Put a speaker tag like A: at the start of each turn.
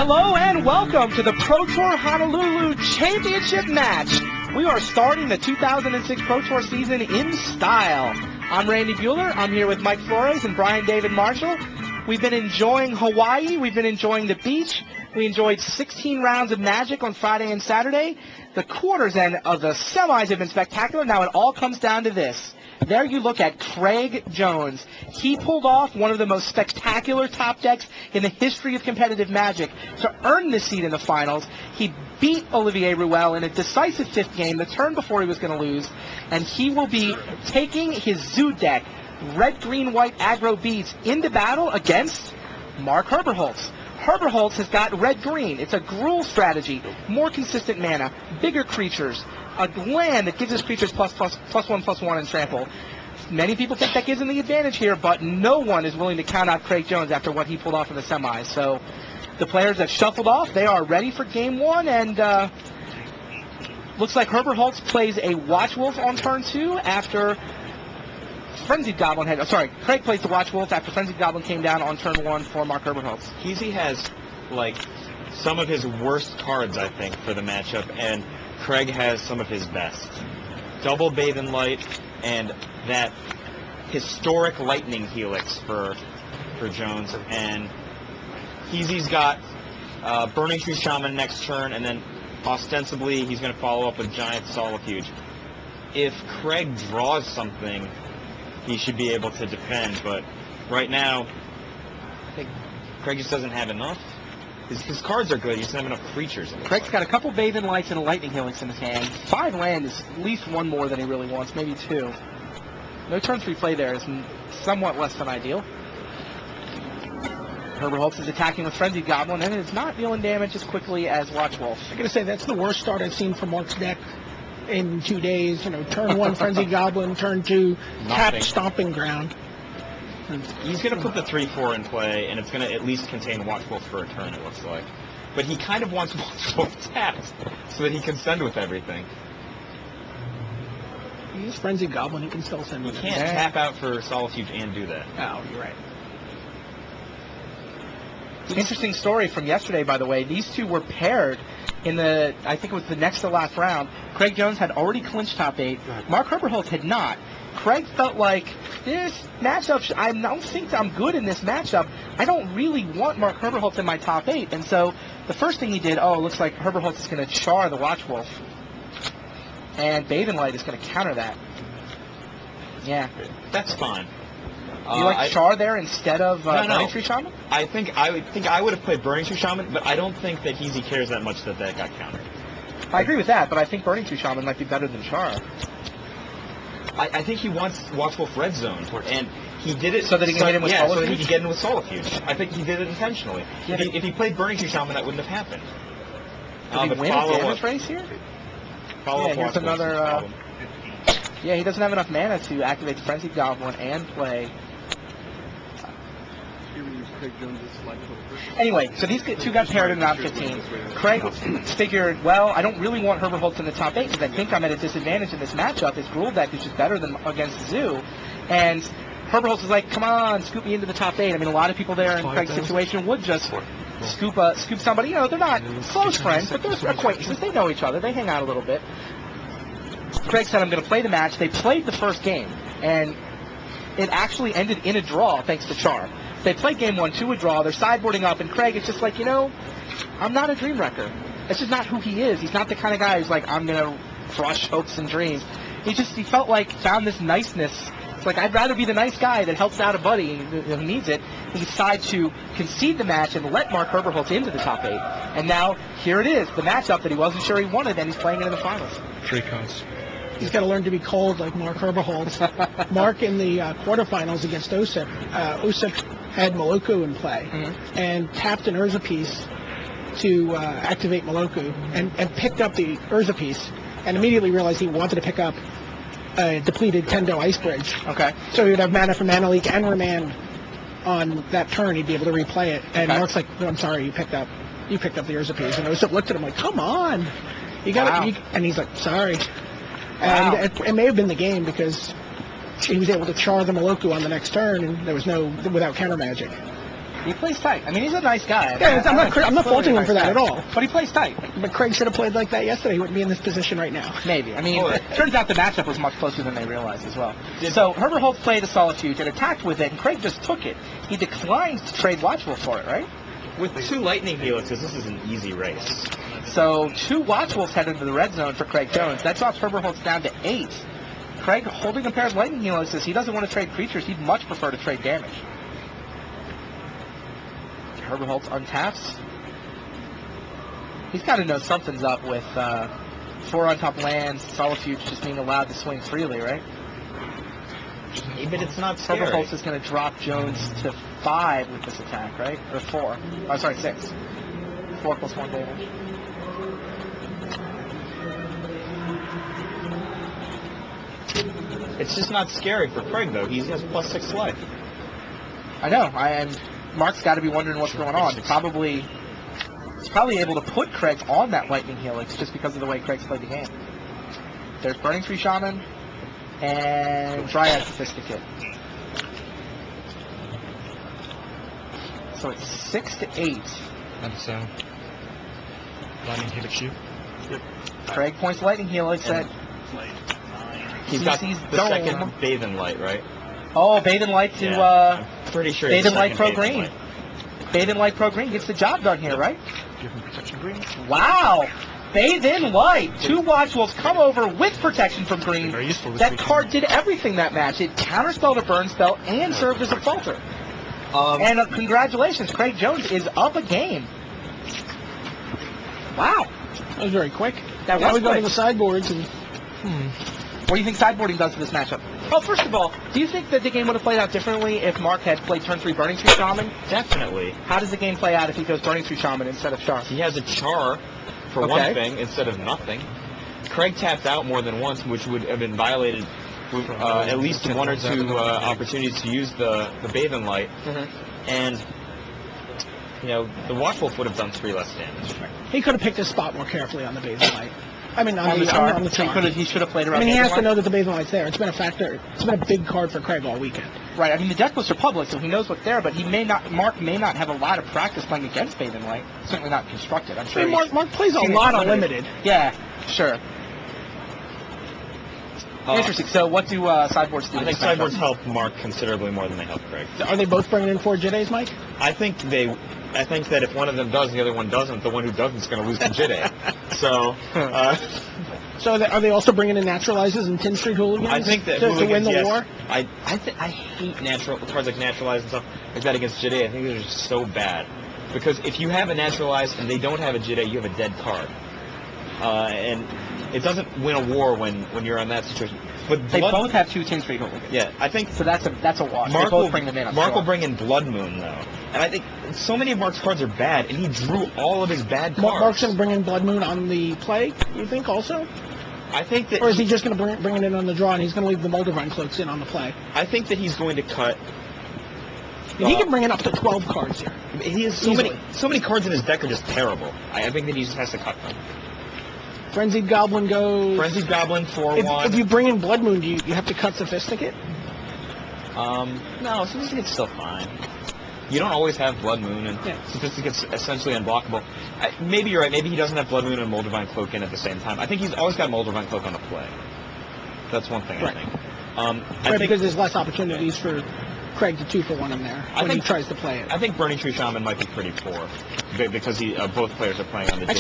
A: Hello and welcome to the Pro Tour Honolulu Championship match. We are starting the 2006 Pro Tour season in style. I'm Randy Bueller. I'm here with Mike Flores and Brian David Marshall. We've been enjoying Hawaii. We've been enjoying the beach. We enjoyed 16 rounds of Magic on Friday and Saturday. The quarters and of the semis have been spectacular. Now it all comes down to this. There you look at Craig Jones. He pulled off one of the most spectacular top decks in the history of competitive Magic to earn this seed in the finals. He beat Olivier Ruel in a decisive fifth game, the turn before he was going to lose, and he will be taking his Zoo deck, red, green, white aggro beads, into battle against Mark Herberholz. Herberholz has got red-green. It's a Gruul strategy, more consistent mana, bigger creatures, a land that gives his creatures +1/+1 and trample. Many people think that gives him the advantage here, but no one is willing to count out Craig Jones after what he pulled off in the semis. So the players that shuffled off, they are ready for game one, and looks like Herberholz plays a Watch Wolf on turn 2 after Frenzied Goblin had... Craig plays the Watch Wolf after Frenzied Goblin came down on turn 1 for Mark Herberholz.
B: He has, like, some of his worst cards, I think, for the matchup, and Craig has some of his best. Double Bathe in Light and that historic Lightning Helix for Jones, and Heezy's got Burning Tree Shaman next turn, and then ostensibly he's going to follow up with Giant Solifuge. If Craig draws something, he should be able to defend, but right now, I think Craig just doesn't have enough. His cards are good, he doesn't have enough creatures.
A: Craig's got a couple Bathe in Lights and a Lightning Helix in his hand. 5 land is at least one more than he really wants, maybe 2. No turn 3 play there is somewhat less than ideal. Herberholz is attacking with Frenzied Goblin, and it's not dealing damage as quickly as Watch Wolf.
C: I'm going to say that's the worst start I've seen from Mark's deck in 2 days. You know, turn 1 Frenzied Goblin, turn 2 Tap Stomping Ground.
B: He's going to put the 3/4 in play, and it's going to at least contain Watch Wolf for a turn, it looks like. But he kind of wants Watch Wolf tapped so that he can send with everything.
C: He's Frenzied Goblin, he can still send with
B: everything. He can't tap out for Solifuge and do that.
C: Oh, you're right.
A: Interesting story from yesterday, by the way. These two were paired in the, I think it was the next to last round. Craig Jones had already clinched top 8. Mark Herberholz had not. Craig felt like, this matchup, I don't think I'm good in this matchup. I don't really want Mark Herberholz in my top 8. And so the first thing he did, it looks like Herberholz is going to char the Watch Wolf. And Bathe in Light is going to counter that. Yeah.
B: That's fine.
A: You like Char there instead of Burning Tree Shaman?
B: I think I would have played Burning Tree Shaman, but I don't think that Heezy cares that much that got countered.
A: I agree with that, but I think Burning Tree Shaman might be better than Char.
B: I think he wants Watch Wolf Red Zone, and he did it
A: so that he can get in with Solifuge?
B: So that he can get in with Solifuge. I think he did it intentionally. If he played Burning Tree Shaman, that wouldn't have happened.
A: Did he win a damage race here? Here's another... yeah, he doesn't have enough mana to activate the Frenzied Goblin and play... Anyway, so these two got paired in round 15. Craig figured, well, I don't really want Herberholz in the top 8 because I think I'm at a disadvantage in this matchup. His Gruul deck is just better than against Zoo. And Herberholz is like, come on, scoop me into the top 8. I mean, a lot of people there in Craig's situation would just scoop somebody. You know, they're not close friends, but they're acquaintances. They know each other. They hang out a little bit. Craig said, I'm going to play the match. They played the first game, and it actually ended in a draw thanks to Char. They played game 1 to a draw. They're sideboarding up, and Craig is just like, you know, I'm not a dream wrecker. That's just not who he is. He's not the kind of guy who's like, I'm going to crush hopes and dreams. He felt like, found this niceness. It's like, I'd rather be the nice guy that helps out a buddy who needs it. He decided to concede the match and let Mark Herberholz into the top 8. And now, here it is, the matchup that he wasn't sure he wanted, and he's playing it in the finals.
D: 3 counts.
C: He's got to learn to be cold like Mark Herberholz. Mark in the quarterfinals against Osip. Osip had Moloku in play and tapped an Urza piece to activate Moloku and picked up the Urza piece and immediately realized he wanted to pick up a depleted Tendo Ice Bridge.
A: Okay.
C: So he would have mana from Mana Leak and Remand on that turn. He'd be able to replay it. And Mark's like, no, I'm sorry, you picked up the Urza piece. And Osip looked at him like, come on. You got it. And he's like, sorry.
A: Wow.
C: And it may have been the game because he was able to char the Moloku on the next turn, and there was without counter magic.
A: He plays tight. I mean, he's a nice guy.
C: Yeah, I'm not faulting him for that at all.
A: But he plays tight.
C: But Craig should have played like that yesterday. He wouldn't be in this position right now.
A: Maybe. I mean, it turns out the matchup was much closer than they realized as well. So Herberholz played a Solifuge and attacked with it, and Craig just took it. He declined to trade Watchwolf for it, right?
B: With 2 Lightning Helixes, this is an easy race.
A: So 2 Watchwolves head into the red zone for Craig Jones. That drops Herberholz down to 8. Craig holding a pair of Lightning Helixes. He doesn't want to trade creatures. He'd much prefer to trade damage. Herberholz untaps. He's got to know something's up with 4 on top lands, Solifuge just being allowed to swing freely, right?
B: But it's not scary.
A: Herberholz is going to drop Jones to 5 with this attack, right? Or 4. Oh, sorry, 6. 4 plus 1 damage.
B: It's just not scary for Craig, though. He has +6 life.
A: I know. And Mark's got to be wondering what's going on. He's probably able to put Craig on that Lightning Helix just because of the way Craig's played the game. There's Burning Tree Shaman and Dryad Sophisticate. So it's 6-8.
D: That's Lightning Helix you.
A: Craig points Lightning Helix at
B: He's got the
A: Dome.
B: second Bathe in Light, right?
A: Oh, Bathe in Light to
B: I'm pretty sure
A: Bathe
B: it's
A: in Light Pro
B: second Bathe in
A: Green.
B: Light.
A: Bathe in Light Pro Green gets the job done here, right?
D: Give him protection green.
A: Wow! Bathe in Light. 2 Watchwolves come over with protection from green.
D: Very useful this
A: That
D: weekend.
A: card did everything that match. It counterspelled a burn spell and served as a falter. And congratulations, Craig Jones is up a game. Wow.
C: That was very quick.
A: That
C: Now
A: was
C: we go to
A: quick.
C: the sideboards and
A: What do you think sideboarding does to this matchup? Well, first of all, do you think that the game would have played out differently if Mark had played turn 3 Burning Tree Shaman?
B: Definitely.
A: How does the game play out if he goes Burning Tree Shaman instead of Char?
B: He has a Char for
A: Okay.
B: one thing instead of nothing. Craig tapped out more than once, which would have been violated with at least 1 or 2 opportunities to use the Bathe in Light. And, you know, the Watchwolf would have done 3 less damage.
C: he could have picked his spot more carefully on the Bathing Light. I mean,
A: On the Char?
C: on the Char.
A: He should have played around.
C: I mean, he
A: Bathe in
C: has to
A: Light.
C: know that the Bathing Light's there. It's been a factor. It's been a big card for Craig all weekend.
A: Right. I mean, the deck lists are public, so he knows what's there. But Mark may not have a lot of practice playing against Bathe in Light. Certainly not constructed. I'm
C: I
A: sure.
C: mean, Mark plays a
A: seen it
C: lot of
A: covered.
C: limited.
A: Yeah. Sure. Interesting. So, what do sideboards do?
B: I
A: in
B: think
A: this matchup?
B: sideboards help Mark considerably more than they help Craig.
C: Are they both bringing in 4 Jiddays, Mike?
B: I think that if one of them does and the other one doesn't, the one who doesn't is going to lose to Jide. So,
C: So are they also bringing in Naturalizes and Tin Street Hooligans
B: I think that
C: to win
B: Hooligans,
C: the
B: yes.
C: war?
B: I hate cards like Naturalize and stuff like that against Jide. I think they're just so bad. Because if you have a Naturalize and they don't have a Jide, you have a dead card. And it doesn't win a war when you're in that situation. But
A: They both have 2 Tin Street Hooligans.
B: Yeah, I think
A: So that's a wash.
B: Mark
A: they both
B: will
A: bring them in. I'm
B: Mark
A: sure.
B: will bring in Blood Moon though, and I think so many of Mark's cards are bad, and he drew all of his bad cards.
C: Mark's going to bring in Blood Moon on the play, you think, also?
B: I think that
C: Or is he just going to bring it in on the draw and he's going to leave the Moldavine Cloaks in on the play?
B: I think that he's going to cut.
C: And he can bring in up to 12 cards here.
B: He has so many cards in his deck are just terrible. I think that he just has to cut them.
C: Frenzied Goblin goes...
B: Frenzied Goblin 4/1.
C: If you bring in Blood Moon, do you have to cut Sophisticate?
B: No, Sophisticate's still fine. You don't always have Blood Moon, and Sophisticate's essentially unblockable. Maybe you're right. Maybe he doesn't have Blood Moon and Moldavine Cloak in at the same time. I think he's always got Moldavine Cloak on the play. That's one thing
C: Right.
B: I think.
C: Right,
B: I think
C: because there's less opportunities for Craig to 2-for-1 in there when he tries to play it.
B: I think Burning Tree Shaman might be pretty poor because both players are playing on the
C: Actually,